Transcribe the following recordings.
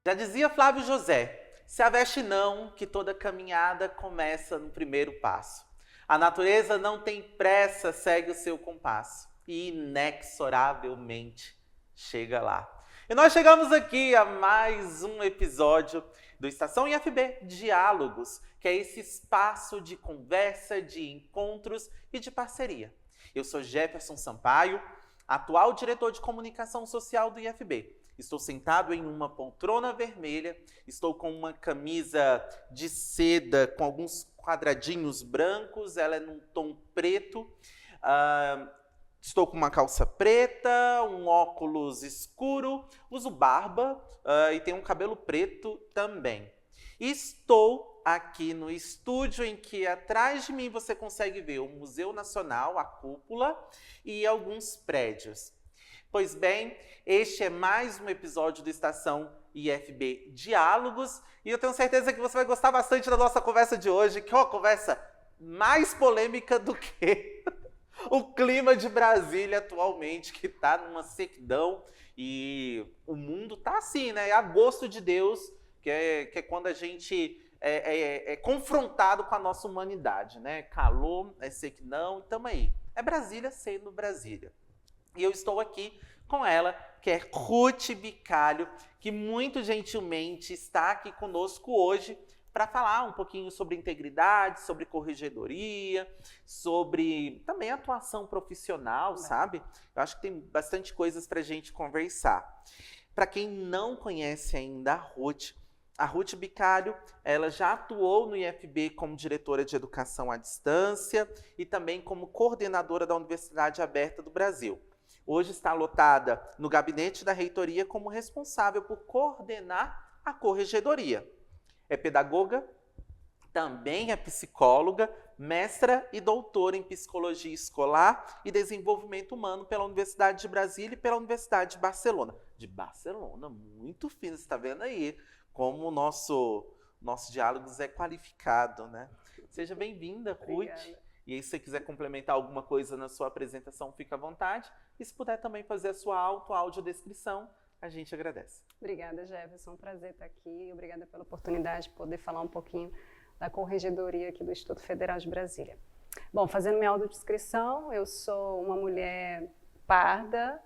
Já dizia Flávio José, se aveste não, que toda caminhada começa no primeiro passo. A natureza não tem pressa, segue o seu compasso e inexoravelmente chega lá. E nós chegamos aqui a mais um episódio do Estação IFB Diálogos, que é esse espaço de conversa, de encontros e de parceria. Eu sou Jefferson Sampaio, atual diretor de comunicação social do IFB. Estou sentado em uma poltrona vermelha, estou com uma camisa de seda com alguns quadradinhos brancos, ela é num tom preto. Estou com uma calça preta, um óculos escuro, uso barba e tenho um cabelo preto também. Estou aqui no estúdio em que atrás de mim você consegue ver o Museu Nacional, a cúpula e alguns prédios. Pois bem, este é mais um episódio do Estação IFB Diálogos e eu tenho certeza que você vai gostar bastante da nossa conversa de hoje, que é uma conversa mais polêmica do que o clima de Brasília atualmente, que está numa sequidão e o mundo está assim, né? É a gosto de Deus, que é quando a gente é confrontado com a nossa humanidade, né? Calor, é sequidão, estamos aí. É Brasília sendo Brasília. E eu estou aqui com ela, que é Ruth Bicalho, que muito gentilmente está aqui conosco hoje para falar um pouquinho sobre integridade, sobre corregedoria, sobre também atuação profissional, sabe? Eu acho que tem bastante coisas para a gente conversar. Para quem não conhece ainda a Ruth Bicalho, ela já atuou no IFB como diretora de educação à distância e também como coordenadora da Universidade Aberta do Brasil. Hoje está lotada no gabinete da reitoria como responsável por coordenar a corregedoria. É pedagoga, também é psicóloga, mestra e doutora em psicologia escolar e desenvolvimento humano pela Universidade de Brasília e pela Universidade de Barcelona. De Barcelona, muito fino, você está vendo aí como o nosso Diálogos é qualificado, né? Seja bem-vinda, Ruth. E aí, se você quiser complementar alguma coisa na sua apresentação, fica à vontade. E se puder também fazer a sua audiodescrição, a gente agradece. Obrigada, Jefferson. Um prazer estar aqui. Obrigada pela oportunidade de poder falar um pouquinho da corregedoria aqui do Instituto Federal de Brasília. Bom, fazendo minha audiodescrição, eu sou uma mulher parda,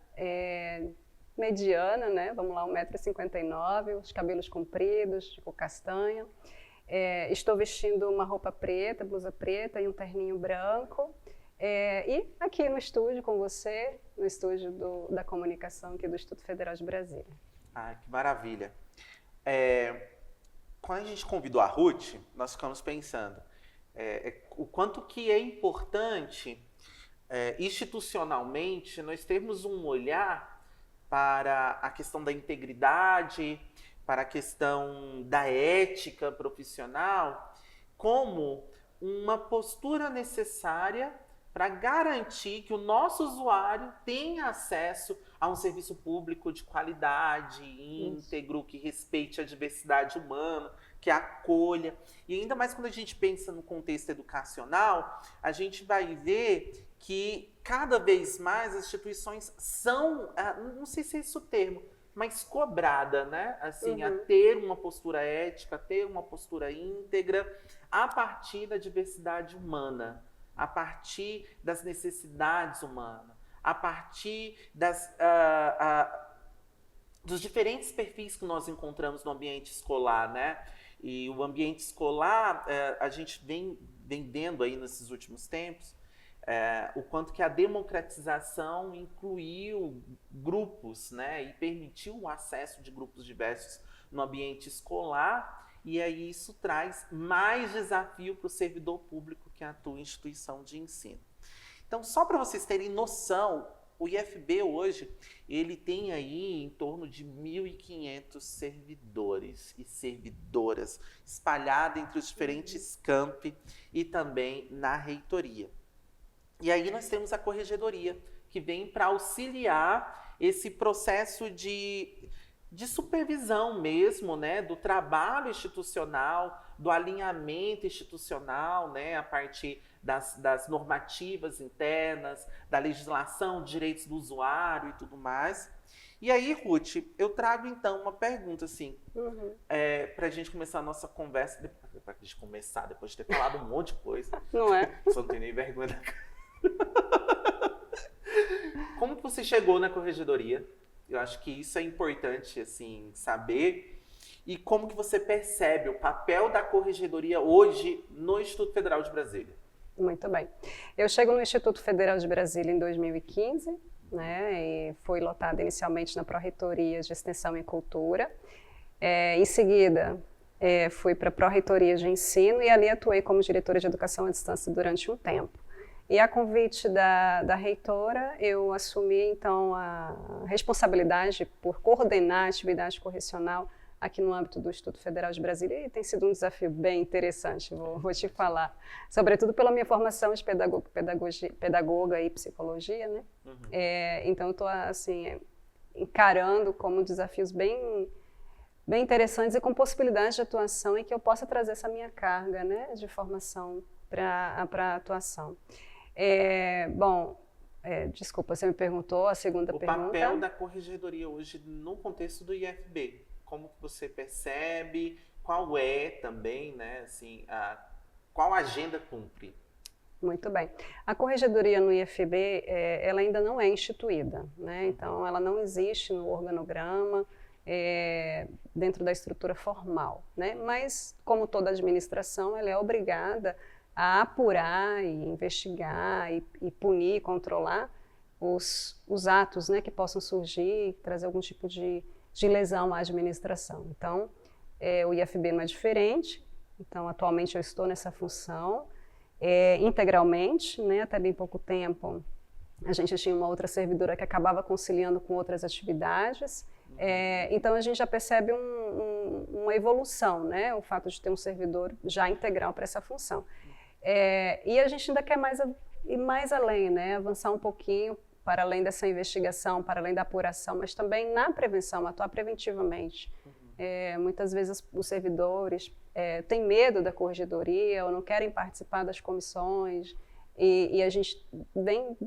mediana, né? Vamos lá, 1,59 m, os cabelos compridos, de cor castanha. Estou vestindo uma roupa preta, blusa preta e um terninho branco. E aqui no estúdio com você, no estúdio da comunicação aqui do Instituto Federal de Brasília. Ah, que maravilha. Quando a gente convidou a Ruth, nós ficamos pensando o quanto que é importante institucionalmente nós termos um olhar para a questão da integridade, para a questão da ética profissional, como uma postura necessária para garantir que o nosso usuário tenha acesso a um serviço público de qualidade, íntegro, que respeite a diversidade humana, que acolha. E ainda mais quando a gente pensa no contexto educacional, a gente vai ver que cada vez mais as instituições são, não sei se é esse o termo, mas cobrada, né? Assim, a ter uma postura ética, a ter uma postura íntegra, a partir da diversidade humana, a partir das necessidades humanas, a partir dos diferentes perfis que nós encontramos no ambiente escolar, né? E o ambiente escolar, a gente vem vendo aí nesses últimos tempos, o quanto que a democratização incluiu grupos, né, e permitiu o acesso de grupos diversos no ambiente escolar, e aí isso traz mais desafio para o servidor público que atua em instituição de ensino. Então, só para vocês terem noção, o IFB hoje, ele tem aí em torno de 1.500 servidores e servidoras espalhados entre os diferentes campi e também na reitoria. E aí nós temos a corregedoria, que vem para auxiliar esse processo de supervisão mesmo, né, do trabalho institucional, do alinhamento institucional, né, a partir das normativas internas, da legislação, direitos do usuário e tudo mais. E aí, Ruth, eu trago então uma pergunta assim, para a gente começar a nossa conversa, para a gente começar, depois de ter falado um monte de coisa. Não é? Só não tenho nem vergonha da cara. Como que você chegou na corregedoria? Eu acho que isso é importante, assim, saber. E como que você percebe o papel da corregedoria hoje no Instituto Federal de Brasília? Muito bem. Eu chego no Instituto Federal de Brasília em 2015, né, e fui lotada inicialmente na Pró-Reitoria de Extensão e Cultura. Em seguida, fui para a Pró-Reitoria de Ensino e ali atuei como diretora de Educação à Distância durante um tempo. E a convite da reitora, eu assumi então a responsabilidade por coordenar a atividade correcional aqui no âmbito do Instituto Federal de Brasília, e tem sido um desafio bem interessante, vou te falar, sobretudo pela minha formação de pedagoga e psicologia, né? Então eu estou assim, encarando como desafios bem interessantes e com possibilidades de atuação em que eu possa trazer essa minha carga, né, de formação para a atuação. Desculpa, você me perguntou a segunda pergunta. O papel da corregedoria hoje no contexto do IFB. Como que você percebe? Qual é também, né, assim, qual agenda cumpre? Muito bem. A corregedoria no IFB, ela ainda não é instituída, né? Então, ela não existe no organograma, dentro da estrutura formal, né? Mas, como toda administração, ela é obrigada a apurar e investigar e punir, controlar os atos, né, que possam surgir, trazer algum tipo de lesão à administração. Então, o IFB não é diferente. Então, atualmente eu estou nessa função integralmente, né? Até bem pouco tempo a gente tinha uma outra servidora que acabava conciliando com outras atividades. Então, a gente já percebe uma evolução, né? O fato de ter um servidor já integral para essa função. E a gente ainda quer ir mais além, né? Avançar um pouquinho para além dessa investigação, para além da apuração, mas também na prevenção, atuar preventivamente. Muitas vezes os servidores têm medo da corregedoria ou não querem participar das comissões, e a gente vem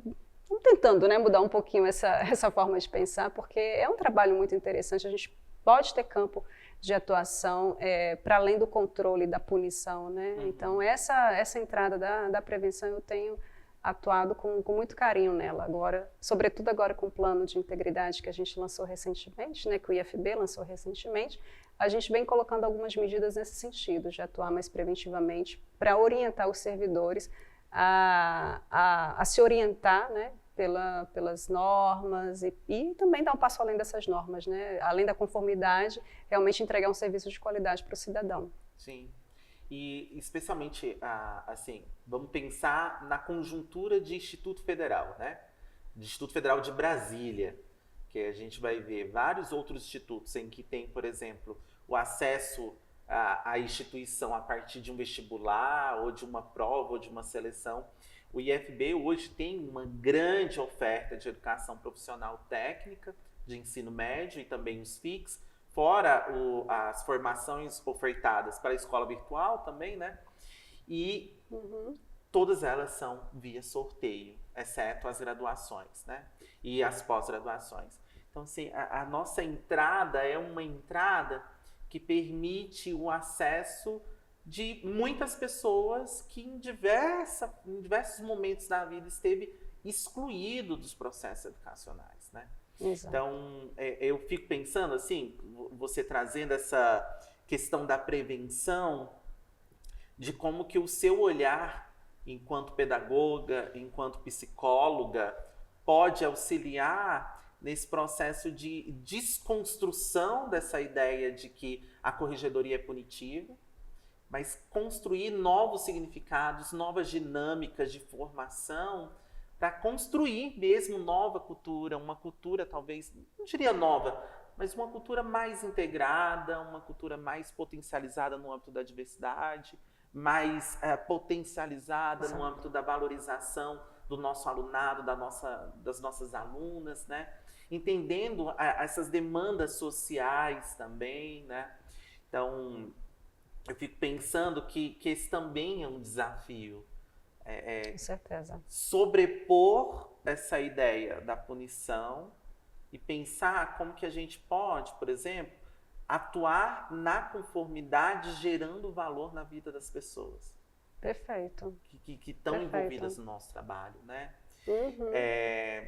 tentando, né, mudar um pouquinho essa forma de pensar, porque é um trabalho muito interessante, a gente pode ter campo de atuação para além do controle da punição, né? Então, essa entrada da prevenção eu tenho atuado com muito carinho nela agora, sobretudo agora com o plano de integridade que a gente lançou recentemente, né, que o IFB lançou recentemente, a gente vem colocando algumas medidas nesse sentido, de atuar mais preventivamente para orientar os servidores a se orientar, né, pelas normas e também dar um passo além dessas normas, né, além da conformidade, realmente entregar um serviço de qualidade para o cidadão. Sim. E especialmente, assim, vamos pensar na conjuntura de Instituto Federal, né? De Instituto Federal de Brasília, que a gente vai ver vários outros institutos em que tem, por exemplo, o acesso à instituição a partir de um vestibular, ou de uma prova, ou de uma seleção. O IFB hoje tem uma grande oferta de educação profissional técnica, de ensino médio e também os FICs, fora as formações ofertadas para a escola virtual também, né? E todas elas são via sorteio, exceto as graduações, né? E as pós-graduações. Então, assim, a nossa entrada é uma entrada que permite o acesso de muitas pessoas que em diversos momentos da vida esteve excluído dos processos educacionais, né? Exato. Então, eu fico pensando assim, você trazendo essa questão da prevenção, de como que o seu olhar enquanto pedagoga, enquanto psicóloga, pode auxiliar nesse processo de desconstrução dessa ideia de que a corregedoria é punitiva, mas construir novos significados, novas dinâmicas de formação para construir mesmo nova cultura, uma cultura talvez, não diria nova, mas uma cultura mais integrada, uma cultura mais potencializada no âmbito da diversidade, mais potencializada no âmbito da valorização do nosso alunado, das nossas alunas, né? Entendendo essas demandas sociais também, né? Então, eu fico pensando que esse também é um desafio. Com certeza. Sobrepor essa ideia da punição e pensar como que a gente pode, por exemplo, atuar na conformidade, gerando valor na vida das pessoas Perfeito. que estão envolvidas no nosso trabalho, né? Uhum.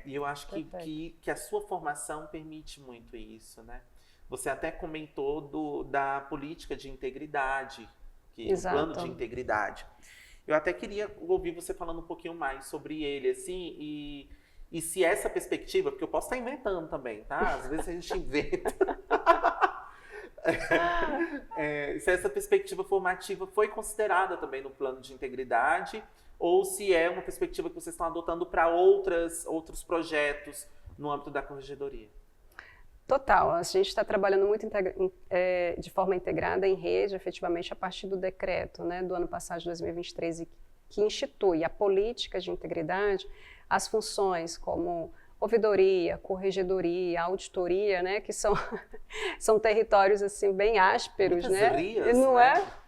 E eu acho Perfeito. que a sua formação permite muito isso, né? Você até comentou da política de integridade, o plano de Exato. integridade. Eu até queria ouvir você falando um pouquinho mais sobre ele, assim, e se essa perspectiva, porque eu posso estar inventando também, tá? Às vezes a gente inventa. Se essa perspectiva formativa foi considerada também no plano de integridade, ou se é uma perspectiva que vocês estão adotando para outros projetos no âmbito da corregedoria. Total, a gente está trabalhando muito de forma integrada em rede, efetivamente, a partir do decreto, né, do ano passado, de 2023, que institui a política de integridade, as funções como ouvidoria, corregedoria, auditoria, né, que são, são territórios assim, bem ásperos, muitas né? rias, Não né? é?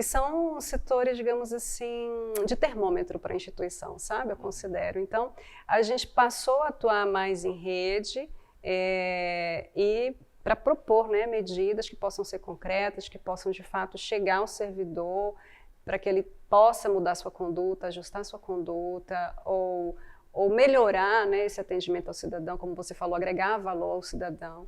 São setores, digamos assim, de termômetro para a instituição, sabe? Eu considero. Então, a gente passou a atuar mais em rede e para propor, né, medidas que possam ser concretas, que possam, de fato, chegar ao servidor, para que ele possa mudar sua conduta, ajustar sua conduta, ou melhorar, né, esse atendimento ao cidadão, como você falou, agregar valor ao cidadão.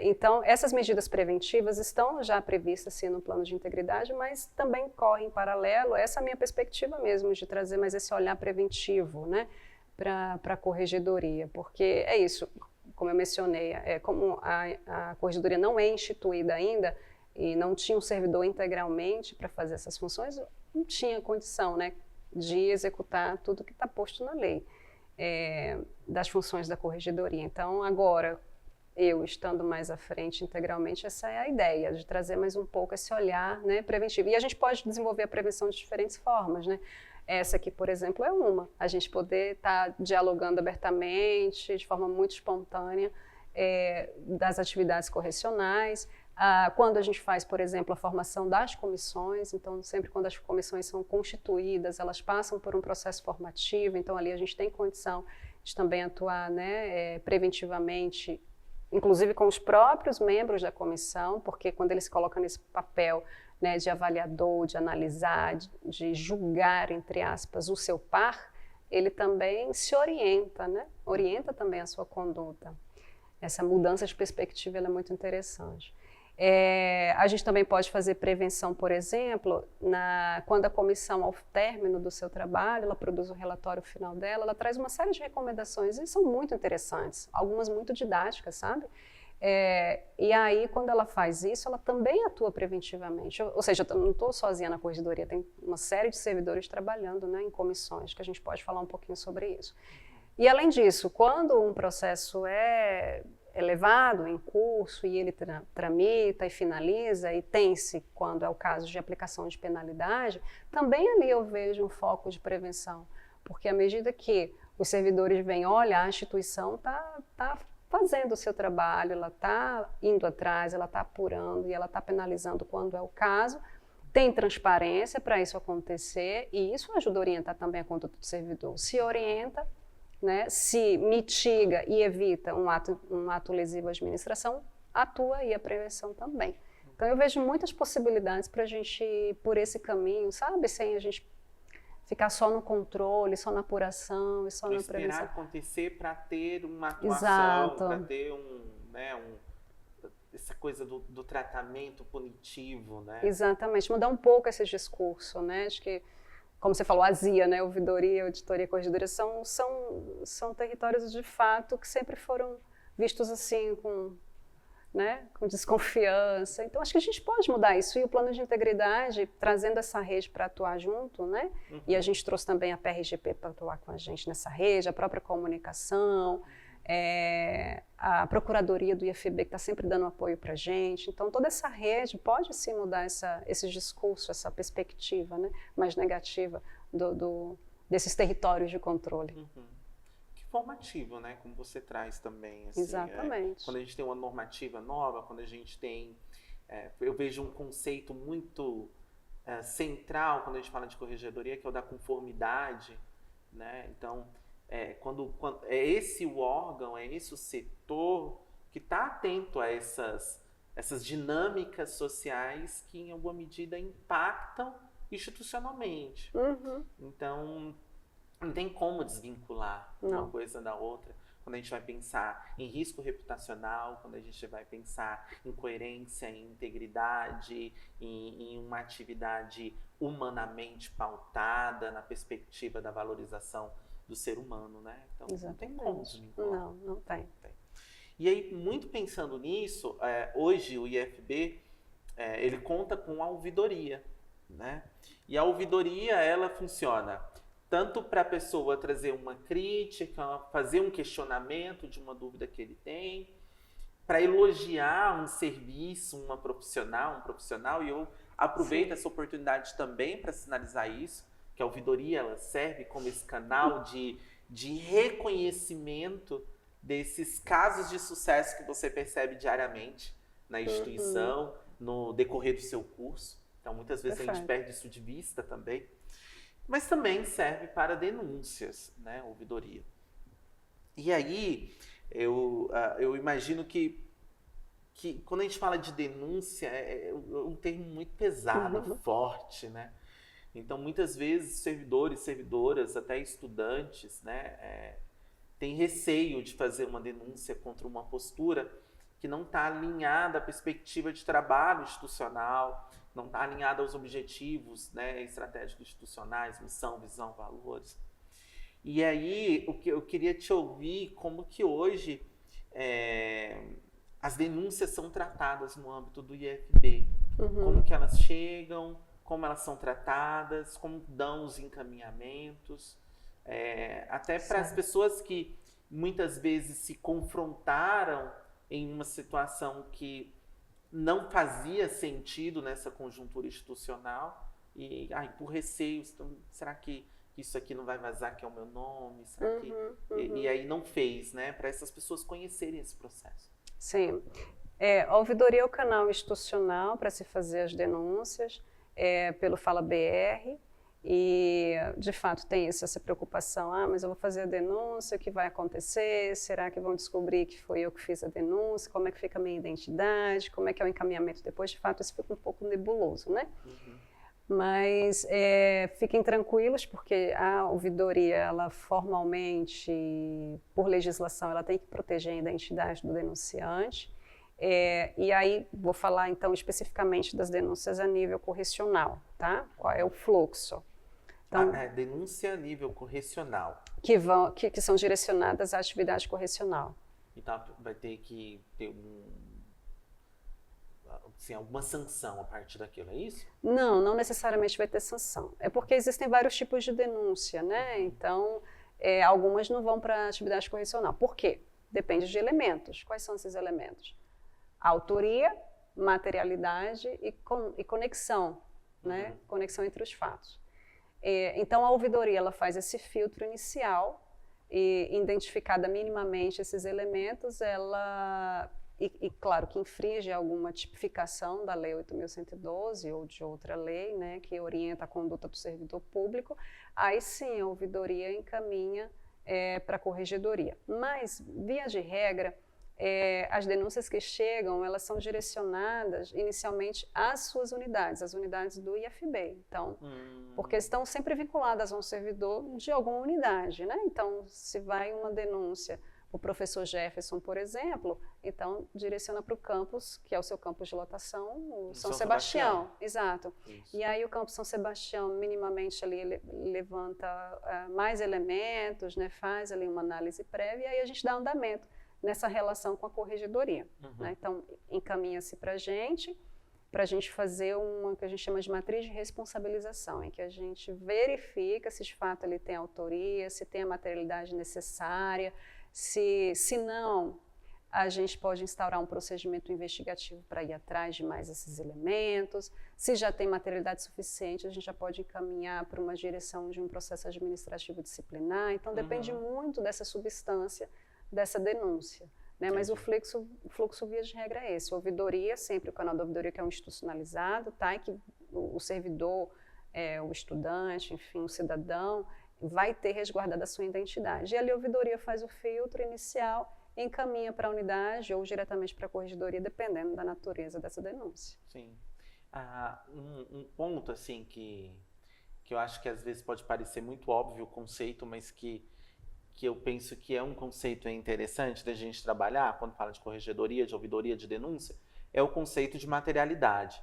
Então, essas medidas preventivas estão já previstas sim, no plano de integridade, mas também correm em paralelo, essa é a minha perspectiva mesmo, de trazer mais esse olhar preventivo, né, para a corregedoria, porque é isso, como eu mencionei, como a corregedoria não é instituída ainda e não tinha um servidor integralmente para fazer essas funções, não tinha condição, né, de executar tudo que está posto na lei das funções da corregedoria. Então, agora, eu estando mais à frente integralmente, essa é a ideia, de trazer mais um pouco esse olhar, né, preventivo. E a gente pode desenvolver a prevenção de diferentes formas, né? Essa aqui, por exemplo, é uma. A gente poder estar dialogando abertamente, de forma muito espontânea, das atividades correcionais. Quando a gente faz, por exemplo, a formação das comissões, então sempre quando as comissões são constituídas, elas passam por um processo formativo, então ali a gente tem condição de também atuar, né, preventivamente, inclusive com os próprios membros da comissão, porque quando eles se colocam nesse papel, né, de avaliador, de analisar, de julgar, entre aspas, o seu par, ele também se orienta, né? Orienta também a sua conduta. Essa mudança de perspectiva ela é muito interessante. A gente também pode fazer prevenção, por exemplo, quando a comissão, ao término do seu trabalho, ela produz o relatório final dela, ela traz uma série de recomendações e são muito interessantes, algumas muito didáticas, sabe? E aí, quando ela faz isso, ela também atua preventivamente. Ou seja, eu não estou sozinha na corregedoria, tem uma série de servidores trabalhando, né, em comissões, que a gente pode falar um pouquinho sobre isso. E, além disso, quando um processo é levado em curso e ele tramita e finaliza, e tem-se, quando é o caso de aplicação de penalidade, também ali eu vejo um foco de prevenção, porque à medida que os servidores veem, olha, a instituição está fazendo o seu trabalho, ela está indo atrás, ela está apurando e ela está penalizando quando é o caso, tem transparência para isso acontecer e isso ajuda a orientar também a conduta do servidor. Se orienta, né, se mitiga e evita um ato lesivo à administração, atua aí a prevenção também. Então eu vejo muitas possibilidades para a gente ir por esse caminho, sabe, sem a gente ficar só no controle, só na apuração e só na prevenção. Esperar acontecer para ter uma atuação, para ter essa coisa do tratamento punitivo, né? Exatamente, mudar um pouco esse discurso, né? Acho que, como você falou, azia, né? Ouvidoria, auditoria, corregedoria são territórios de fato que sempre foram vistos assim com desconfiança. Então, acho que a gente pode mudar isso. E o plano de integridade, trazendo essa rede para atuar junto, né? Uhum. E a gente trouxe também a PRGP para atuar com a gente nessa rede, a própria comunicação, a Procuradoria do IFB, que está sempre dando apoio para a gente. Então, toda essa rede pode, sim, mudar esse discurso, essa perspectiva, né, mais negativa desses territórios de controle. Uhum. Formativo, né? Como você traz também. Assim, exatamente. Quando a gente tem uma normativa nova, quando a gente tem eu vejo um conceito muito central quando a gente fala de corregedoria, que é o da conformidade, né? Então, quando é esse o órgão, é esse o setor que está atento a essas dinâmicas sociais que, em alguma medida, impactam institucionalmente. Então, não tem como desvincular uma coisa da outra. Quando a gente vai pensar em risco reputacional, quando a gente vai pensar em coerência, em integridade, em uma atividade humanamente pautada na perspectiva da valorização do ser humano, né? Então, Exatamente. Não tem como desvincular. Não tem. E aí, muito pensando nisso, hoje o IFB, ele conta com a ouvidoria, né? E a ouvidoria, ela funciona tanto para a pessoa trazer uma crítica, fazer um questionamento de uma dúvida que ele tem, para elogiar um serviço, um profissional, e eu aproveito essa oportunidade também para sinalizar isso, que a ouvidoria ela serve como esse canal de reconhecimento desses casos de sucesso que você percebe diariamente na instituição, no decorrer do seu curso. Então, muitas vezes a gente perde isso de vista também. Mas também serve para denúncias, né, ouvidoria. E aí, eu imagino que quando a gente fala de denúncia, é um termo muito pesado, forte, né? Então, muitas vezes, servidores, servidoras, até estudantes, né, têm receio de fazer uma denúncia contra uma postura que não está alinhada à perspectiva de trabalho institucional, não está alinhada aos objetivos, né, estratégicos institucionais, missão, visão, valores. E aí, o que eu queria te ouvir, como que hoje as denúncias são tratadas no âmbito do IFB. Como que elas chegam, como elas são tratadas, como dão os encaminhamentos, até para as pessoas que muitas vezes se confrontaram em uma situação que não fazia sentido nessa conjuntura institucional e por receios, então, será que isso aqui não vai vazar que é o meu nome? Será que... E aí não fez, né? Para essas pessoas conhecerem esse processo. Sim. A ouvidoria é o canal institucional para se fazer as denúncias pelo Fala BR. E, de fato, tem essa preocupação, mas eu vou fazer a denúncia, o que vai acontecer? Será que vão descobrir que foi eu que fiz a denúncia? Como é que fica a minha identidade? Como é que é o encaminhamento depois? De fato, isso fica um pouco nebuloso, né? Mas fiquem tranquilos, porque a ouvidoria, ela formalmente, por legislação, ela tem que proteger a identidade do denunciante. E aí, vou falar, então, especificamente das denúncias a nível correcional, tá? Qual é o fluxo? Então, denúncia a nível correcional. Que são direcionadas à atividade correcional. Então, vai ter que ter assim, alguma sanção a partir daquilo, é isso? Não necessariamente vai ter sanção. É porque existem vários tipos de denúncia, né? Então, algumas não vão para a atividade correcional. Por quê? Depende de elementos. Quais são esses elementos? Autoria, materialidade e conexão, né? Conexão entre os fatos. Então, a ouvidoria ela faz esse filtro inicial e, identificada minimamente esses elementos, ela, claro, que infringe alguma tipificação da Lei 8.112 ou de outra lei, né, que orienta a conduta do servidor público, aí sim a ouvidoria encaminha para a corregedoria. Mas, via de regra, as denúncias que chegam, elas são direcionadas inicialmente às suas unidades, as unidades do IFB. Então, porque estão sempre vinculadas a um servidor de alguma unidade, né? Então, se vai uma denúncia, o professor Jefferson, por exemplo, então direciona para o campus, que é o seu campus de lotação, o São Sebastião. Exato. Isso. E aí o campus São Sebastião, minimamente ali, levanta mais elementos, né? Faz ali uma análise prévia e aí a gente dá andamento nessa relação com a corregedoria. Né? Então, encaminha-se para a gente fazer uma que a gente chama de matriz de responsabilização, em que a gente verifica se de fato ele tem autoria, se tem a materialidade necessária, se não, a gente pode instaurar um procedimento investigativo para ir atrás de mais esses elementos, se já tem materialidade suficiente, a gente já pode encaminhar para uma direção de um processo administrativo disciplinar, então depende muito dessa substância dessa denúncia, né? Mas o Entendi. fluxo via de regra é esse. Ouvidoria, sempre o canal da ouvidoria que é um institucionalizado, tá? E que o servidor, o estudante, enfim, o cidadão, vai ter resguardada a sua identidade. E ali a ouvidoria faz o filtro inicial, encaminha para a unidade ou diretamente para a corregedoria, dependendo da natureza dessa denúncia. Sim. Um ponto assim que eu acho que às vezes pode parecer muito óbvio o conceito, mas que eu penso que é um conceito interessante da gente trabalhar quando fala de corregedoria, de ouvidoria, de denúncia, é o conceito de materialidade.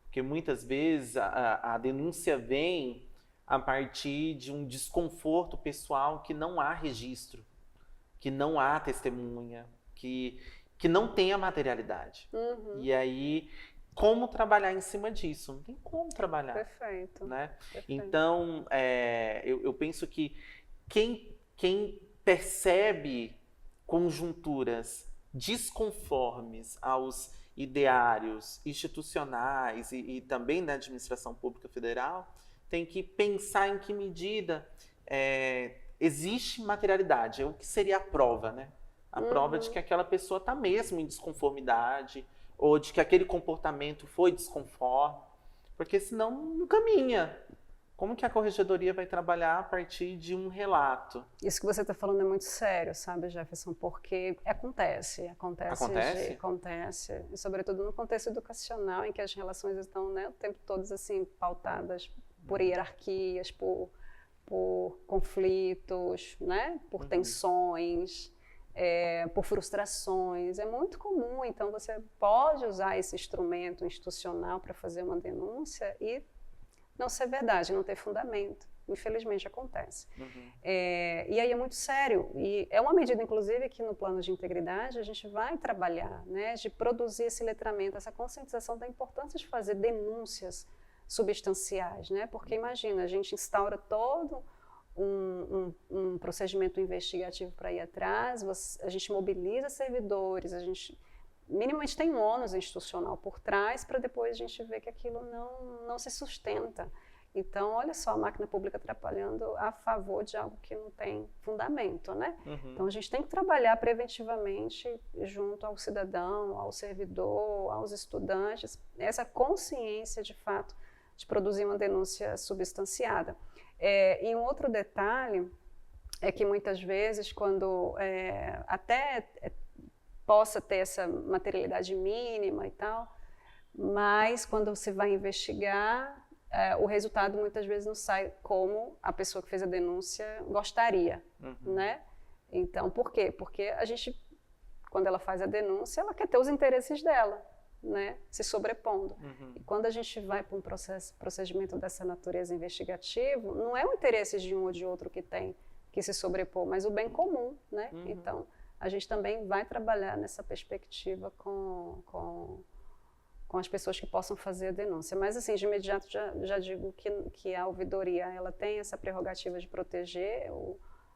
Porque muitas vezes a denúncia vem a partir de um desconforto pessoal que não há registro, que não há testemunha, que não tem a materialidade. Uhum. E aí, como trabalhar em cima disso? Não tem como trabalhar. Perfeito. Né? Perfeito. Então, eu penso que quem percebe conjunturas desconformes aos ideários institucionais e também da administração pública federal tem que pensar em que medida existe materialidade, o que seria a prova, né? A prova de que aquela pessoa está mesmo em desconformidade ou de que aquele comportamento foi desconforme, porque senão não caminha. Como que a corregedoria vai trabalhar a partir de um relato? Isso que você está falando é muito sério, sabe, Jefferson? Porque acontece. Acontece, e sobretudo no contexto educacional, em que as relações estão, né, o tempo todo assim, pautadas por hierarquias, por conflitos, né, por tensões, por frustrações. É muito comum, então você pode usar esse instrumento institucional para fazer uma denúncia e não ser verdade, não ter fundamento. Infelizmente acontece. E aí é muito sério. E é uma medida, inclusive, que no plano de integridade a gente vai trabalhar, né, de produzir esse letramento, essa conscientização da importância de fazer denúncias substanciais, né? Porque imagina, a gente instaura todo um procedimento investigativo para ir atrás, a gente mobiliza servidores, a gente minimamente tem um ônus institucional por trás para depois a gente ver que aquilo não se sustenta. Então, olha só, a máquina pública atrapalhando a favor de algo que não tem fundamento, né? Então, a gente tem que trabalhar preventivamente junto ao cidadão, ao servidor, aos estudantes, essa consciência, de fato, de produzir uma denúncia substanciada. E um outro detalhe é que muitas vezes, quando até possa ter essa materialidade mínima e tal, mas quando você vai investigar, o resultado muitas vezes não sai como a pessoa que fez a denúncia gostaria, né? Então, por quê? Porque a gente, quando ela faz a denúncia, ela quer ter os interesses dela, né, se sobrepondo. E quando a gente vai para um procedimento dessa natureza investigativo, não é o interesse de um ou de outro que tem que se sobrepor, mas o bem comum, né? Então, a gente também vai trabalhar nessa perspectiva com as pessoas que possam fazer a denúncia. Mas, assim, de imediato já digo que a ouvidoria ela tem essa prerrogativa de proteger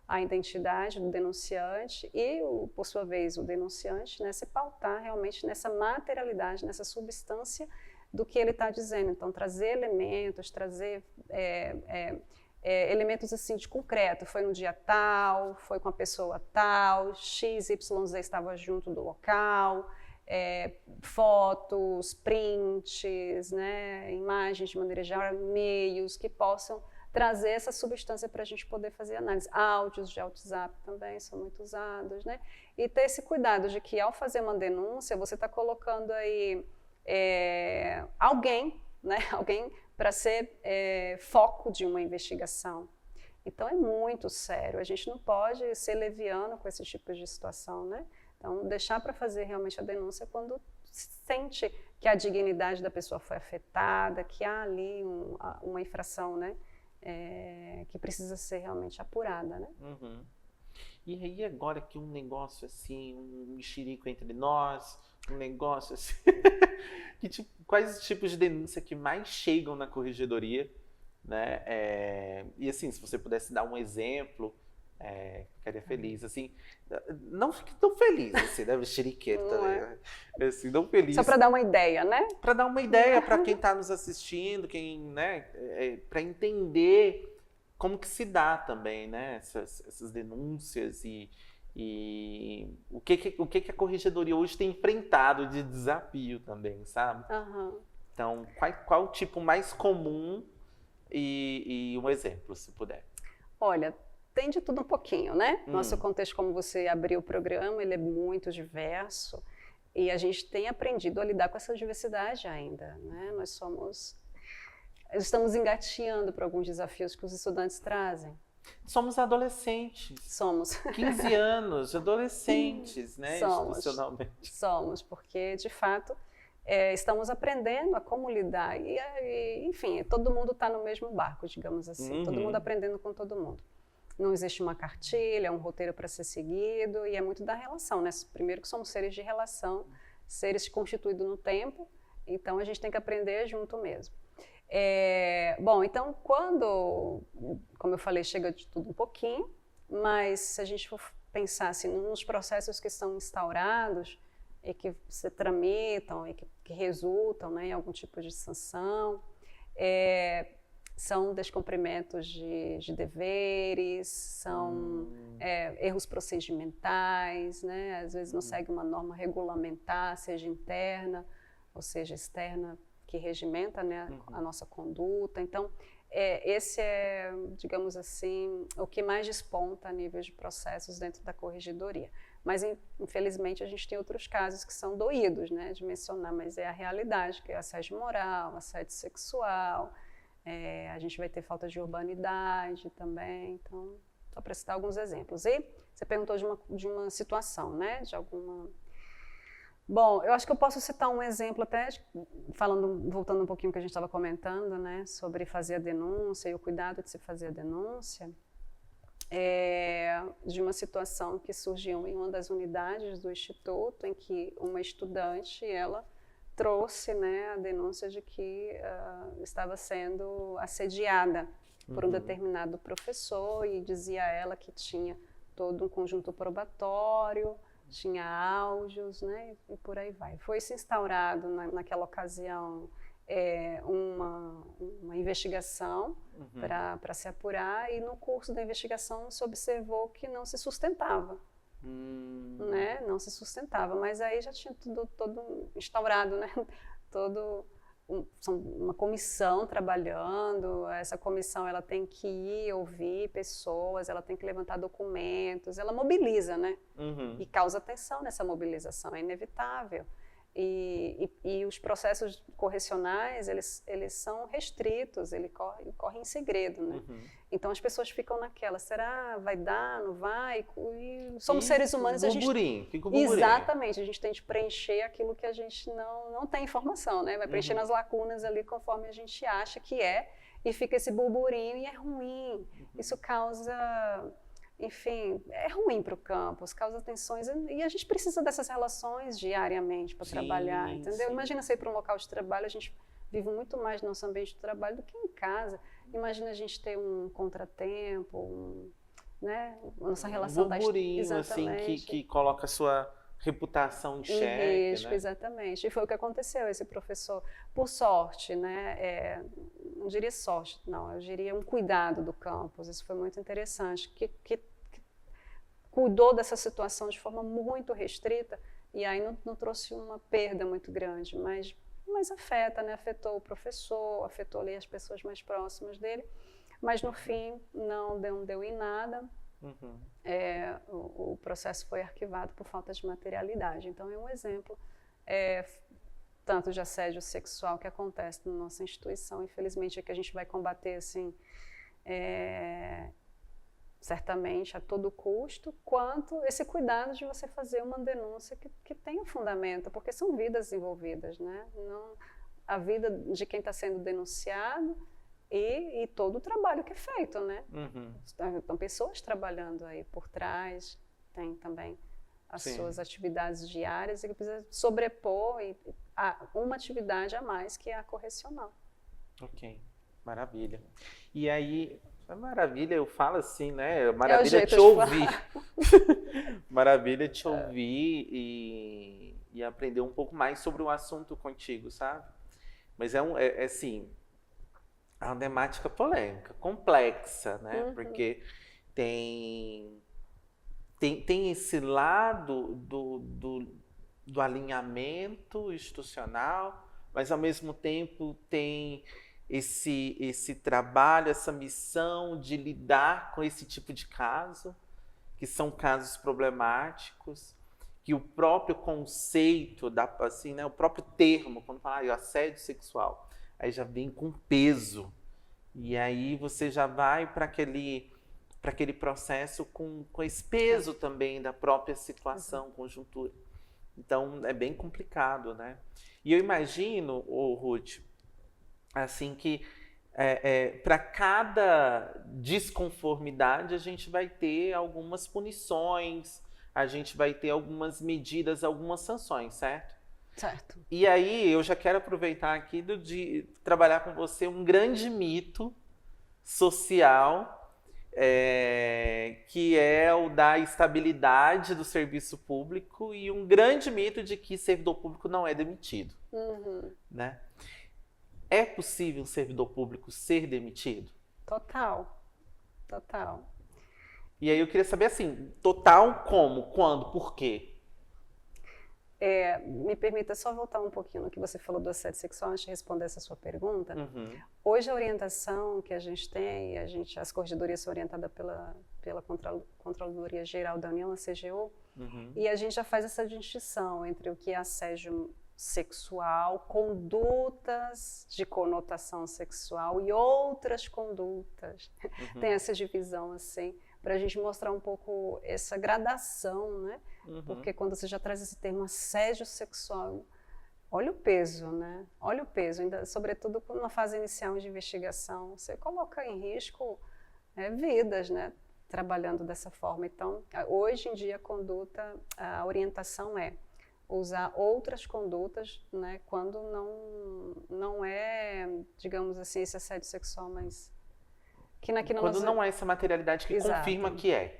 a identidade do denunciante e, por sua vez, o denunciante, né, se pautar realmente nessa materialidade, nessa substância do que ele está dizendo. Então, trazer elementos, trazer elementos assim de concreto. Foi no dia tal, foi com a pessoa tal, XYZ estava junto do local, fotos, prints, né, imagens de maneira geral, e-mails que possam trazer essa substância para a gente poder fazer análise. Áudios de WhatsApp também são muito usados, né? E ter esse cuidado de que ao fazer uma denúncia, você está colocando aí alguém, né? Alguém para ser foco de uma investigação. Então é muito sério, a gente não pode ser leviano com esse tipo de situação, né? Então deixar para fazer realmente a denúncia quando sente que a dignidade da pessoa foi afetada, que há ali uma infração, né? Que precisa ser realmente apurada, né? E aí agora que um negócio assim, um mexerico entre nós, um negócio assim, quais os tipos de denúncia que mais chegam na corregedoria, né? E assim, se você pudesse dar um exemplo, ficaria feliz, assim, não fique tão feliz, assim, né, mexeriqueta, né? Assim, não feliz. Só para dar uma ideia, né? Para dar uma ideia para quem está nos assistindo, né, para entender como que se dá também, né, essas denúncias e E o que a corregedoria hoje tem enfrentado de desafio também, sabe? Aham. Então, qual o tipo mais comum e um exemplo, se puder? Olha, tem de tudo um pouquinho, né? Nosso Hum. contexto, como você abriu o programa, ele é muito diverso e a gente tem aprendido a lidar com essa diversidade ainda, né? Estamos engateando para alguns desafios que os estudantes trazem. Somos adolescentes, Somos, 15 anos, adolescentes, né, somos, institucionalmente. somos, porque de fato estamos aprendendo a como lidar enfim, todo mundo está no mesmo barco, digamos assim, todo mundo aprendendo com todo mundo. Não existe uma cartilha, um roteiro para ser seguido e é muito da relação, né? Primeiro que somos seres de relação, seres constituídos no tempo, então a gente tem que aprender junto mesmo. Bom, então quando, como eu falei, chega de tudo um pouquinho, mas se a gente for pensar assim, nos processos que são instaurados e que se tramitam e que resultam, né, em algum tipo de sanção, são descumprimentos de deveres, são erros procedimentais, né, às vezes não segue uma norma regulamentar, seja interna ou seja externa, que regimenta, né, a nossa conduta. Então, esse é, digamos assim, o que mais desponta a nível de processos dentro da corregedoria. Mas, infelizmente, a gente tem outros casos que são doídos, né, de mencionar, mas é a realidade, que é assédio moral, assédio sexual, a gente vai ter falta de urbanidade também, então, só para citar alguns exemplos. E você perguntou de uma situação, né, de alguma... Bom, eu acho que eu posso citar um exemplo até, voltando um pouquinho ao que a gente estava comentando, né, sobre fazer a denúncia e o cuidado de se fazer a denúncia, de uma situação que surgiu em uma das unidades do Instituto, em que uma estudante, ela trouxe, né, a denúncia de que estava sendo assediada por um determinado professor e dizia a ela que tinha todo um conjunto probatório, tinha áudios, né, e por aí vai. Foi-se instaurado naquela ocasião uma investigação para se apurar e no curso da investigação se observou que não se sustentava, né, não se sustentava, mas aí já tinha todo instaurado, né, uma comissão trabalhando, essa comissão ela tem que ir ouvir pessoas, ela tem que levantar documentos, ela mobiliza, né? E causa tensão nessa mobilização, é inevitável. E os processos correcionais, eles são restritos, ele corre em segredo, né? Então as pessoas ficam naquela, será, vai dar, não vai? E somos seres humanos, fica o burburinho. Exatamente, a gente tem de preencher aquilo que a gente não tem informação, né? Vai preenchendo as lacunas ali conforme a gente acha que e fica esse burburinho e é ruim. Isso causa... Enfim, é ruim para o campus, causa tensões e a gente precisa dessas relações diariamente para trabalhar, entendeu? Sim. Imagina você ir para um local de trabalho, a gente vive muito mais no nosso ambiente de trabalho do que em casa. Imagina a gente ter um contratempo, né? A nossa relação da assim, que coloca a sua reputação em xeque, risco, né? Exatamente. E foi o que aconteceu. Esse professor, por sorte, né? Não diria sorte, não, eu diria um cuidado do campus. Isso foi muito interessante, que cuidou dessa situação de forma muito restrita e aí não trouxe uma perda muito grande, mas afeta, né? Afetou o professor, afetou ali as pessoas mais próximas dele, mas no fim não deu em nada. O processo foi arquivado por falta de materialidade. Então é um exemplo tanto de assédio sexual que acontece na nossa instituição. Infelizmente é que a gente vai combater assim certamente a todo custo, quanto esse cuidado de você fazer uma denúncia que tenha fundamento, porque são vidas envolvidas, né? Não, a vida de quem está sendo denunciado e todo o trabalho que é feito, né? Então, pessoas trabalhando aí por trás, tem também as suas atividades diárias e que precisa sobrepor uma atividade a mais, que é a correcional. Ok, maravilha. E aí... Maravilha, eu falo assim, né? Maravilha te ouvir. Maravilha te ouvir e aprender um pouco mais sobre o assunto contigo, sabe? Mas assim, é uma temática polêmica, complexa, né? Porque tem tem esse lado do alinhamento institucional, mas ao mesmo tempo tem esse trabalho, essa missão de lidar com esse tipo de caso, que são casos problemáticos, que o próprio conceito, assim, né, o próprio termo, quando fala assédio sexual, aí já vem com peso. E aí você já vai para aquele processo com esse peso também da própria situação, conjuntura. Então, é bem complicado, né? E eu imagino, Ruth, assim que para cada desconformidade a gente vai ter algumas punições, a gente vai ter algumas medidas, algumas sanções, certo? Certo. E aí eu já quero aproveitar aqui de trabalhar com você um grande mito social, que é o da estabilidade do serviço público e um grande mito de que servidor público não é demitido. Né? É possível um servidor público ser demitido? Total. Total. E aí eu queria saber assim, total como, quando, por quê? Me permita só voltar um pouquinho no que você falou do assédio sexual antes de responder essa sua pergunta. Hoje a orientação que a gente tem, as corregedorias são orientadas pela Controladoria Geral da União, a CGU, e a gente já faz essa distinção entre o que é assédio sexual, condutas de conotação sexual e outras condutas. Tem essa divisão assim, para a gente mostrar um pouco essa gradação, né? Porque quando você já traz esse termo assédio sexual, olha o peso, né? Olha o peso, ainda, sobretudo na fase inicial de investigação, você coloca em risco vidas, né? Trabalhando dessa forma. Então, hoje em dia a orientação é usar outras condutas, né? Quando não é, digamos assim, esse assédio sexual, mas quando não é essa materialidade que confirma que é.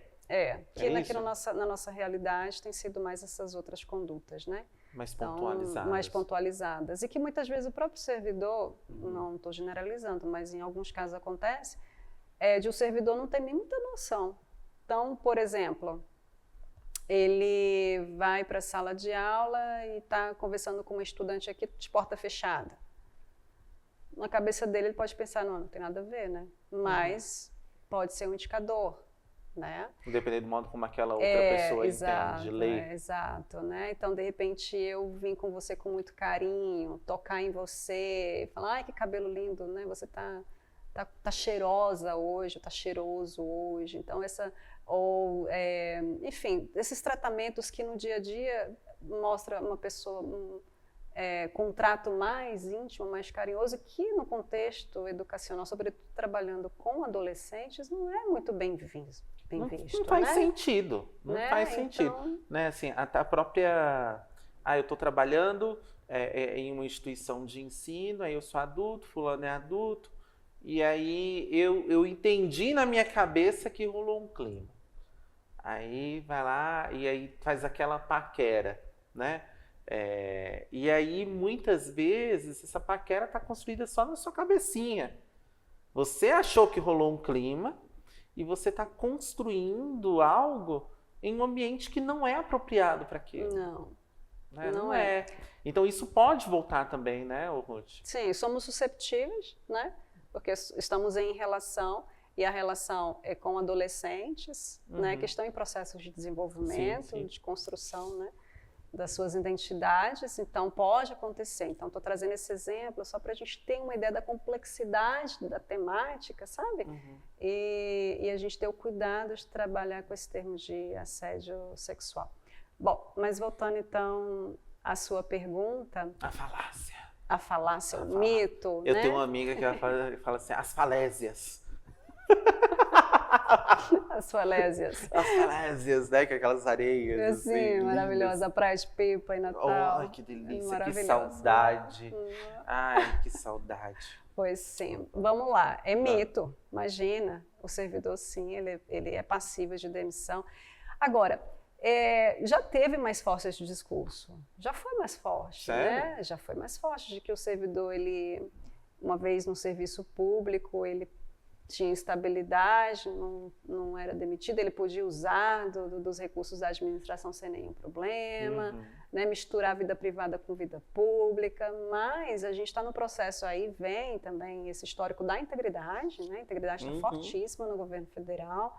Na nossa realidade tem sido mais essas outras condutas, né? Mais pontualizadas. Mais pontualizadas. E que muitas vezes o próprio servidor, não estou generalizando, mas em alguns casos acontece, de o servidor não ter nem muita noção. Então, por exemplo, ele vai para a sala de aula e está conversando com uma estudante aqui de porta fechada. Na cabeça dele ele pode pensar, não tem nada a ver, né? Mas pode ser um indicador, né? Dependendo do modo como aquela outra pessoa entende, lê. Exato, né? Então, de repente, eu vim com você com muito carinho, tocar em você, falar, ai, que cabelo lindo, né? Você tá cheirosa hoje, tá cheiroso hoje. Então, enfim, esses tratamentos que no dia a dia mostra uma pessoa com um trato mais íntimo, mais carinhoso, que no contexto educacional, sobretudo trabalhando com adolescentes, não é muito bem visto. Não faz sentido. Não faz sentido. Né? Assim, a própria... eu estou trabalhando em uma instituição de ensino, aí eu sou adulto, fulano é adulto, e aí eu entendi na minha cabeça que rolou um clima. Aí vai lá e aí faz aquela paquera, né? E aí, muitas vezes, essa paquera está construída só na sua cabecinha. Você achou que rolou um clima e você está construindo algo em um ambiente que não é apropriado para aquilo. Não. Né? Não é. Então, isso pode voltar também, né, Ruth? Sim, somos susceptíveis, né? Porque estamos em relação, e a relação é com adolescentes, né, que estão em processos de desenvolvimento, de construção, né? Das suas identidades, então pode acontecer. Então, estou trazendo esse exemplo só para a gente ter uma ideia da complexidade da temática, sabe? E a gente ter o cuidado de trabalhar com esse termo de assédio sexual. Bom, mas voltando então à sua pergunta... A falácia, o mito, Eu tenho uma amiga que fala assim, as falésias. As falésias. As falésias, né? Que é aquelas areias. Sim, assim, maravilhosa. A Praia de Pipa em Natal. Ai, que delícia, que saudade. Ai, que saudade. Pois sim. Vamos lá. É mito. Imagina, o servidor, sim, ele é passível de demissão. Agora, já teve mais força de discurso. Já foi mais forte. Sério? Né? Já foi mais forte de que o servidor, uma vez no serviço público, ele tinha estabilidade, não era demitido, ele podia usar dos recursos da administração sem nenhum problema, né, misturar vida privada com vida pública, mas a gente está no processo aí, vem também esse histórico da integridade, né, a integridade está fortíssima no governo federal,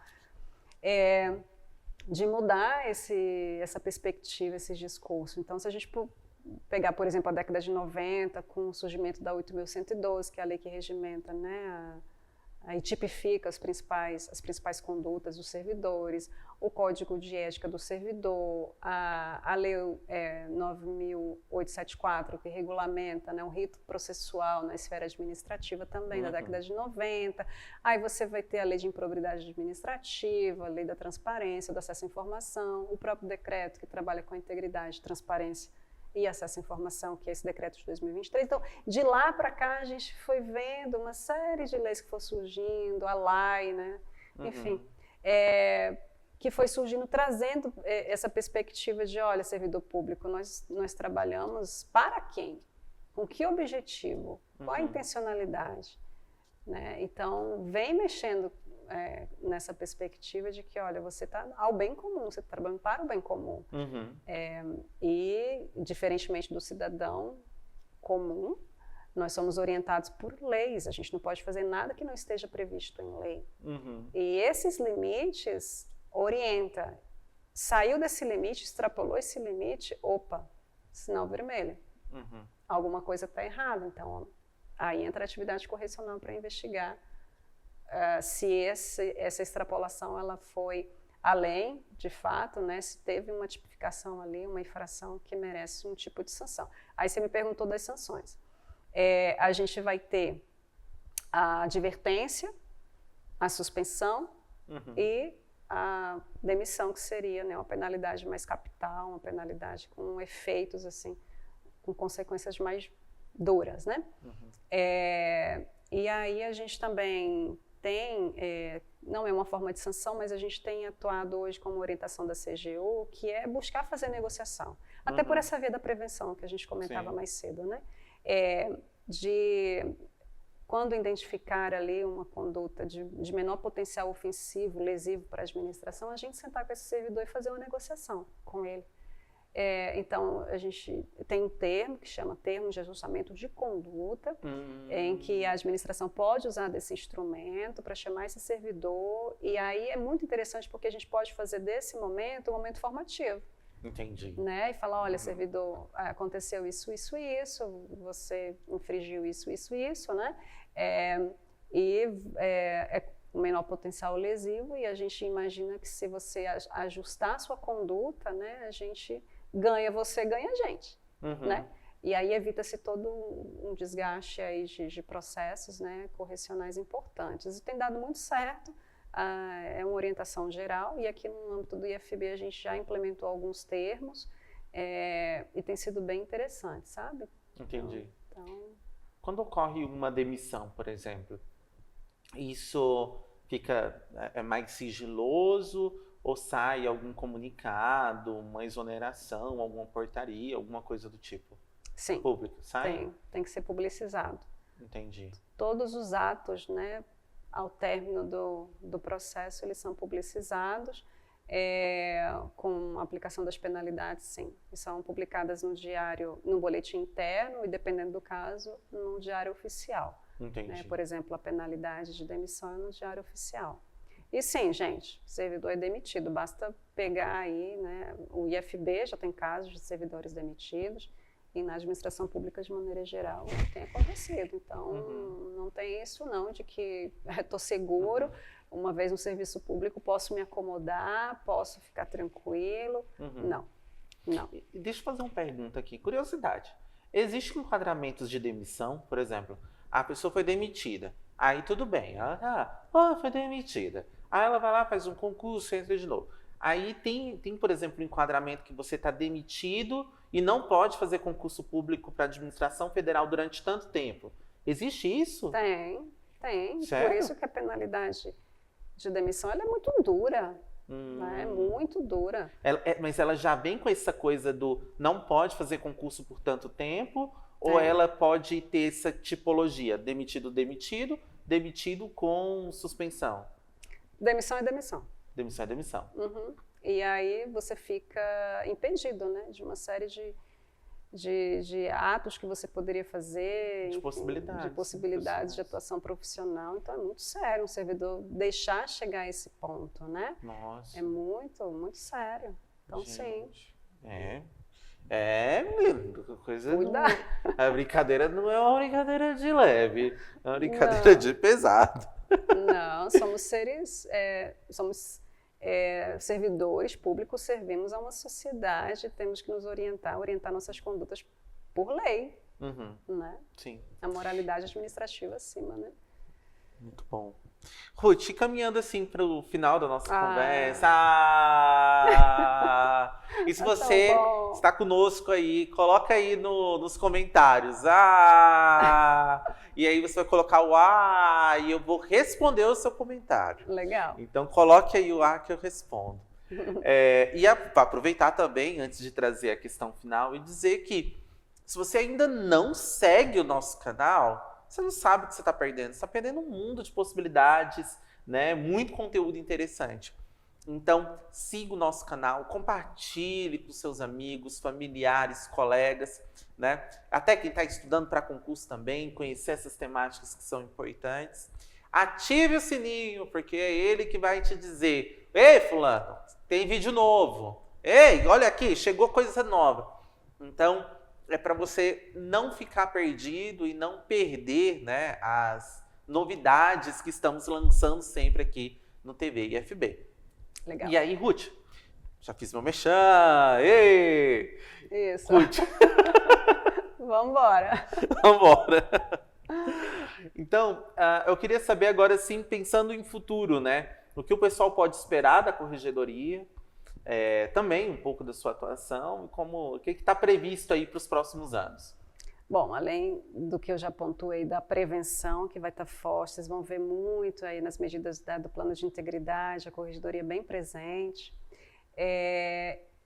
de mudar essa perspectiva, esse discurso. Então, se a gente pegar, por exemplo, a década de 90, com o surgimento da 8.112, que é a lei que regimenta, né, aí tipifica as principais condutas dos servidores, o Código de Ética do Servidor, a Lei 9.874, que regulamenta, né, o rito processual na esfera administrativa também, da década de 90. Aí você vai ter a Lei de Improbidade Administrativa, a Lei da Transparência, do Acesso à Informação, o próprio decreto que trabalha com a integridade, transparência e acesso à informação, que é esse decreto de 2023. Então, de lá para cá, a gente foi vendo uma série de leis que foram surgindo, a LAI, né? Enfim, que foi surgindo, trazendo essa perspectiva de, olha, servidor público, nós trabalhamos para quem? Com que objetivo? Qual a intencionalidade? Né? Então, vem mexendo nessa perspectiva de que, olha, você está ao bem comum, você está trabalhando para o bem comum. E, diferentemente do cidadão comum, nós somos orientados por leis, a gente não pode fazer nada que não esteja previsto em lei. E esses limites orienta. Saiu desse limite, extrapolou esse limite, opa, sinal vermelho. Alguma coisa está errada, então aí entra a atividade correcional para investigar se essa extrapolação ela foi além, de fato, né, se teve uma tipificação ali, uma infração que merece um tipo de sanção. Aí você me perguntou das sanções. A gente vai ter a advertência, a suspensão e a demissão, que seria, né, uma penalidade mais capital, uma penalidade com efeitos, assim, com consequências mais duras, né? E aí a gente também tem, não é uma forma de sanção, mas a gente tem atuado hoje como orientação da CGU, que é buscar fazer negociação. Até por essa via da prevenção, que a gente comentava mais cedo, né? Quando identificar ali uma conduta de menor potencial ofensivo, lesivo para a administração, a gente sentar com esse servidor e fazer uma negociação com ele. Então, a gente tem um termo que chama termo de ajustamento de conduta, em que a administração pode usar desse instrumento para chamar esse servidor, e aí é muito interessante porque a gente pode fazer desse momento um momento formativo. Entendi. Né? E falar, olha, servidor, aconteceu isso, isso e isso, você infringiu isso, isso e isso, né? O menor potencial lesivo, e a gente imagina que se você ajustar a sua conduta, né, a gente ganha você, ganha a gente, né? E aí evita-se todo um desgaste aí de processos, né, correcionais importantes. E tem dado muito certo, é uma orientação geral, e aqui no âmbito do IFB a gente já implementou alguns termos, e tem sido bem interessante, sabe? Entendi. Então, quando ocorre uma demissão, por exemplo, isso fica mais sigiloso ou sai algum comunicado, uma exoneração, alguma portaria, alguma coisa do tipo? Sim. Público, sai? Tem que ser publicizado. Entendi. Todos os atos, né, ao término do processo, eles são publicizados, com a aplicação das penalidades, sim. E são publicadas no diário, no boletim interno e, dependendo do caso, no diário oficial. Entendi. Por exemplo, a penalidade de demissão é no diário oficial. E sim, gente, o servidor é demitido, basta pegar aí, né, o IFB já tem casos de servidores demitidos, e na administração pública, de maneira geral, tem acontecido. Então, não tem isso não, de que estou seguro, uma vez no serviço público, posso me acomodar, posso ficar tranquilo. Não. Deixa eu fazer uma pergunta aqui, curiosidade. Existem enquadramentos de demissão, por exemplo, a pessoa foi demitida, aí tudo bem, ela foi demitida. Aí ela vai lá, faz um concurso, entra de novo. Aí tem, por exemplo, um enquadramento que você está demitido e não pode fazer concurso público para a administração federal durante tanto tempo. Existe isso? Tem. Sério? Por isso que a penalidade de demissão ela é muito dura. Né? É muito dura. Mas ela já vem com essa coisa do não pode fazer concurso por tanto tempo, ou ela pode ter essa tipologia, demitido, demitido com suspensão? Demissão é demissão. Demissão é demissão. Uhum. E aí você fica impedido, né, de uma série de atos que você poderia fazer, De enfim, possibilidades. de possibilidades de atuação profissional. Então é muito sério um servidor deixar chegar a esse ponto, né? Nossa. É muito, muito sério. Então sim. Gente. Menino, coisa. Cuidado. A brincadeira não é uma brincadeira de leve, é uma brincadeira de pesado. Não, somos seres, somos servidores públicos, servimos a uma sociedade, temos que nos orientar nossas condutas por lei, né? Sim. A moralidade administrativa acima, né? Muito bom. Ruth, e caminhando assim para o final da nossa conversa. E se você está conosco aí, coloca aí nos comentários. E aí você vai colocar o e eu vou responder o seu comentário. Legal. Então coloque aí o que eu respondo. E aproveitar também, antes de trazer a questão final, e dizer que se você ainda não segue o nosso canal, você não sabe o que você está perdendo. Você está perdendo um mundo de possibilidades, né? Muito conteúdo interessante. Então, siga o nosso canal, compartilhe com seus amigos, familiares, colegas, né? Até quem está estudando para concurso também, conhecer essas temáticas que são importantes. Ative o sininho, porque é ele que vai te dizer: ei, fulano, tem vídeo novo. Ei, olha aqui, chegou coisa nova. Então, é para você não ficar perdido e não perder, né, as novidades que estamos lançando sempre aqui no TV IFB. Legal. E aí, Ruth, já fiz meu merchan. Ei! Isso. Ruth. Vambora. Vambora. Então, eu queria saber agora, sim, pensando em futuro, né? O que o pessoal pode esperar da corregedoria, também um pouco da sua atuação, e o que está previsto aí para os próximos anos. Bom, além do que eu já pontuei da prevenção, que vai estar forte, vocês vão ver muito aí nas medidas do plano de integridade, a corregedoria bem presente.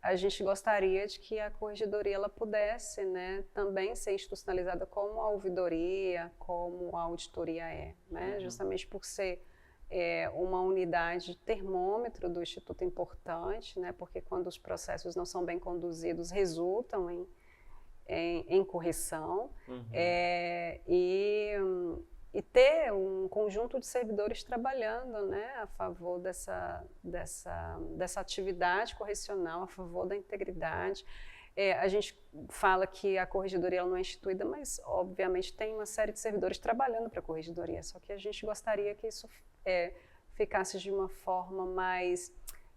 A gente gostaria de que a corregedoria ela pudesse, né, também ser institucionalizada como a ouvidoria, como a auditoria né, justamente por ser uma unidade termômetro do Instituto importante, né, porque quando os processos não são bem conduzidos, resultam em correção, e ter um conjunto de servidores trabalhando, né, a favor dessa atividade correcional, a favor da integridade. A gente fala que a corregedoria ela não é instituída, mas obviamente tem uma série de servidores trabalhando para a corregedoria, só que a gente gostaria que isso ficasse de uma forma mais...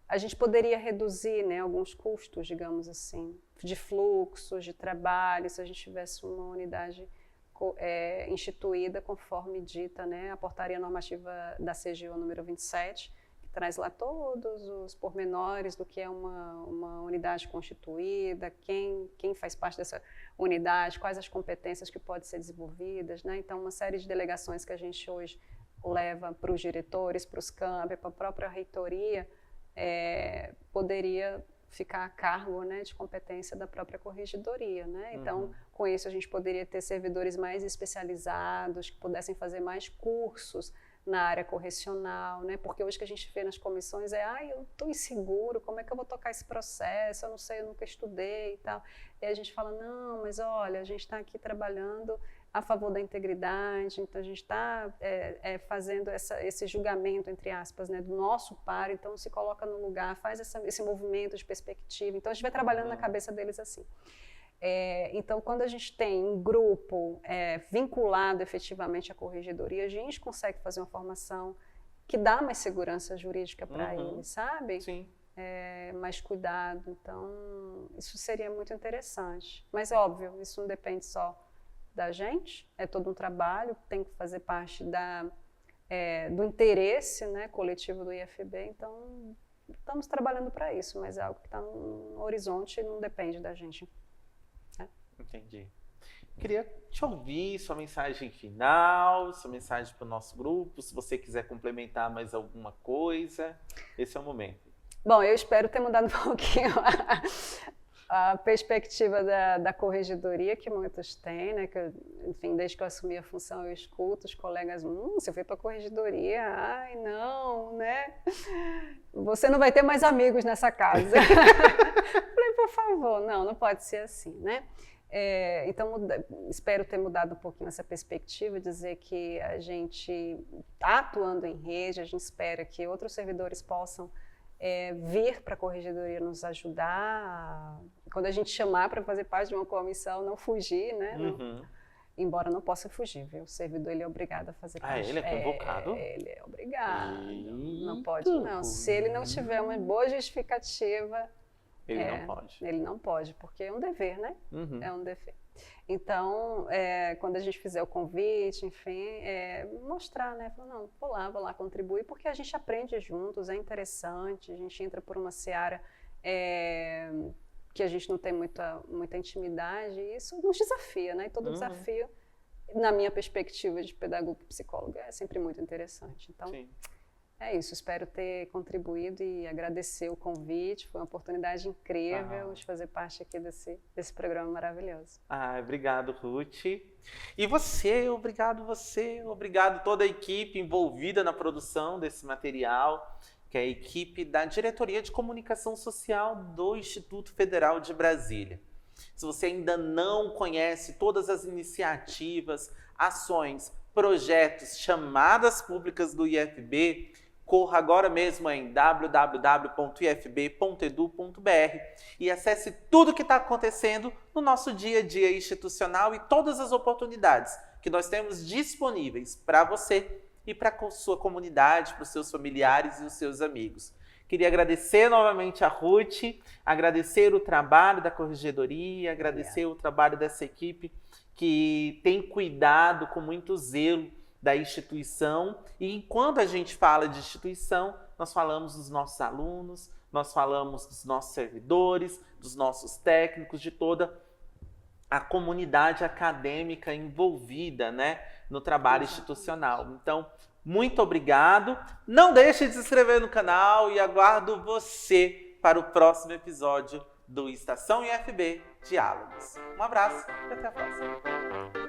A gente poderia reduzir, né, alguns custos, digamos assim, de fluxos, de trabalho, se a gente tivesse uma unidade instituída conforme dita, né, a portaria normativa da CGU número 27, que traz lá todos os pormenores do que é uma unidade constituída, quem faz parte dessa unidade, quais as competências que podem ser desenvolvidas, né? Então, uma série de delegações que a gente hoje leva para os diretores, para os campi, para a própria reitoria, poderia ficar a cargo, né, de competência da própria corregedoria, né? Então, com isso a gente poderia ter servidores mais especializados, que pudessem fazer mais cursos na área correcional, né? Porque hoje que a gente vê nas comissões eu estou inseguro, como é que eu vou tocar esse processo? Eu não sei, eu nunca estudei e tal. E a gente fala, não, mas olha, a gente está aqui trabalhando a favor da integridade, então a gente está fazendo esse julgamento, entre aspas, né, do nosso par, então se coloca no lugar, faz esse movimento de perspectiva, então a gente vai trabalhando na cabeça deles assim. Então, quando a gente tem um grupo vinculado efetivamente à corregedoria, a gente consegue fazer uma formação que dá mais segurança jurídica para eles, sabe? Sim. Mais cuidado, então isso seria muito interessante. Mas, óbvio, isso não depende só da gente, é todo um trabalho, tem que fazer parte do interesse, né, coletivo do IFB, então estamos trabalhando para isso, mas é algo que está no horizonte e não depende da gente. Entendi. Queria te ouvir, sua mensagem final, sua mensagem para o nosso grupo, se você quiser complementar mais alguma coisa, esse é o momento. Bom, eu espero ter mudado um pouquinho a perspectiva da corregedoria que muitos têm, né? Que, enfim, desde que eu assumi a função, eu escuto os colegas, você foi para a corregedoria? Ai, não, né? Você não vai ter mais amigos nessa casa. Falei, por favor, não pode ser assim, né? Então, espero ter mudado um pouquinho essa perspectiva, dizer que a gente está atuando em rede, a gente espera que outros servidores possam vir para a corregedoria nos ajudar, quando a gente chamar para fazer parte de uma comissão, não fugir, né? Uhum. Embora não possa fugir, viu? O servidor ele é obrigado a fazer parte. Ele é convocado? Ele é obrigado. Eita. Não pode, não. Se ele não tiver uma boa justificativa, ele não pode. Ele não pode, porque é um dever, né? Uhum. É um dever. Então, quando a gente fizer o convite, enfim, mostrar, né? Falar, não, vou lá contribuir, porque a gente aprende juntos, é interessante, a gente entra por uma seara que a gente não tem muita intimidade, e isso nos desafia, né? E todo desafio, na minha perspectiva de pedagogo e psicóloga, é sempre muito interessante. Então, Sim. É isso, espero ter contribuído e agradecer o convite. Foi uma oportunidade incrível de fazer parte aqui desse programa maravilhoso. Obrigado, Ruth. E obrigado toda a equipe envolvida na produção desse material, que é a equipe da Diretoria de Comunicação Social do Instituto Federal de Brasília. Se você ainda não conhece todas as iniciativas, ações, projetos, chamadas públicas do IFB, corra agora mesmo em www.ifb.edu.br e acesse tudo o que está acontecendo no nosso dia a dia institucional e todas as oportunidades que nós temos disponíveis para você e para a sua comunidade, para os seus familiares e os seus amigos. Queria agradecer novamente a Ruth, agradecer o trabalho da Corregedoria, agradecer o trabalho dessa equipe que tem cuidado com muito zelo da instituição. E quando a gente fala de instituição, nós falamos dos nossos alunos, nós falamos dos nossos servidores, dos nossos técnicos, de toda a comunidade acadêmica envolvida, né, no trabalho institucional. Então, muito obrigado. Não deixe de se inscrever no canal e aguardo você para o próximo episódio do Estação IFB Diálogos. Um abraço e até a próxima.